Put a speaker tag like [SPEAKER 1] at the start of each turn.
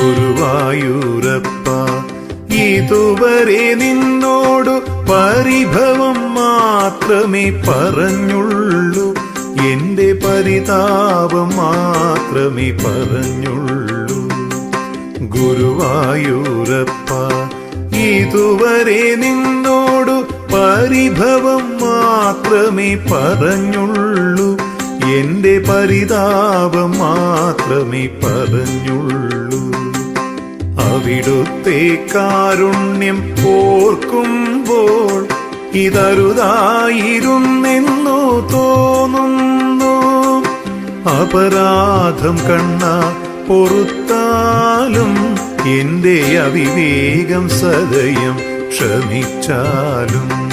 [SPEAKER 1] ഗുരുവായൂരപ്പ, ഇതുവരെ നിന്നോടു പരിഭവം മാത്രമേ പറഞ്ഞുള്ളൂ, എന്റെ പരിതാപം മാത്രമേ പറഞ്ഞുള്ളൂ. ഗുരുവായൂരപ്പ, ഇതുവരെ നിന്നോടു പരിഭവം മാത്രമേ പറഞ്ഞുള്ളൂ, എന്റെ പരിതാപം മാത്രമേ പറഞ്ഞുള്ളൂ. അവിടുത്തെ കാരുണ്യം ഓർക്കുമ്പോൾ ഇതരുതായിരുന്നെന്നു തോന്നുന്നു. അപരാധം കണ്ണ പൊറുത്താലും എന്റെ അവിവേകം സദയം ക്ഷമിച്ചാലും